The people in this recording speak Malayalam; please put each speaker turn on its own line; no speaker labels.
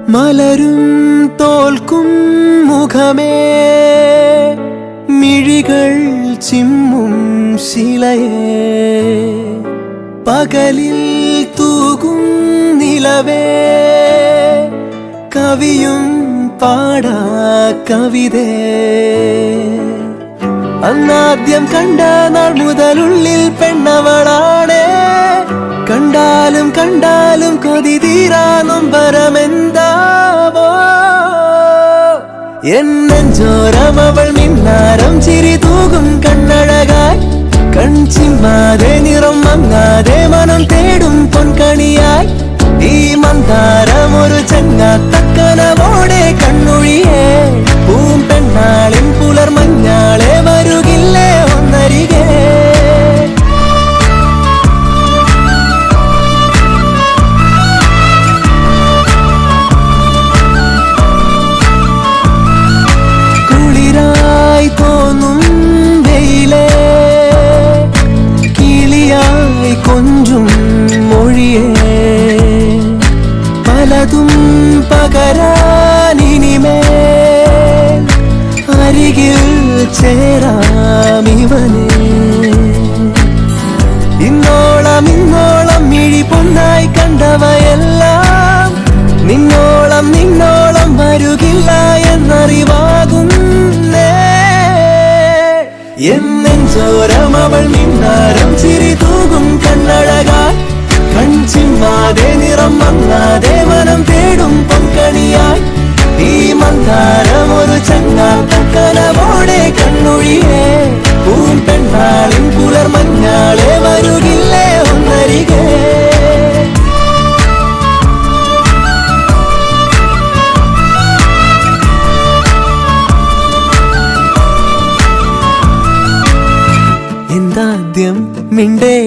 മലരും തോൽക്കും മുഖമേ മിഴികൾ ചിമ്മും ശിലയേ പകലിൽ തൂകും നിലവേ കവിയും പാടാ കവിതേ അന്നാദ്യം കണ്ട നാൾ മുതലുള്ളിൽ പെണ്ണവളാണേ കണ്ടാലും കണ്ടാലും കൊതി തീരാ നൊമ്പരമെന്താവോ എന്നെഞ്ചോരം അവൾ മിന്നാരം ചിരി തൂകും കണ്ണഴകായി കൺചിമ്മാതെ നിറം മങ്ങാതെ മനം തേടും പൊൻകണിയായി ഈ മന്ദാരം ഒരു ചങ്ങാത്തക്കനവോടെ കണ്ണൊഴിയേ പൂം പെണ്ണാളിൻ പുലർമഞ്ഞാളെ വരുകില്ലേ ഒന്നരികെ കുളിരായി തോന്നും വെയിലേ കിളിയായി കൊഞ്ചും മൊഴിയേ പലതും പകരാനിനിമേൽ അരികിൽ ചേരാമിവനെ ഇന്നോളം മിഴി പൊന്നായി കണ്ടവയെല്ലാം നിന്നോളം വരുകില്ല എന്നറിവാകുന്നേ എന്നെഞ്ചോരം അവൾ മിന്നാരം ചിരി തൂകും കണ്ണഴകായി കൺചിമ്മാതെ നിറം മങ്ങാതെ മനം തേടും പൊൻകണിയായി ഈ മന്ദാരം ഒരു ചങ്ങാത്തക്കനവോടെ കണ്ണൊഴിയേ പൂം പെണ്ണാളിൻ പുലർമഞ്ഞാളെ വരുകില്ലേ ഒന്നരികെ എന്താദ്യം മിണ്ടേ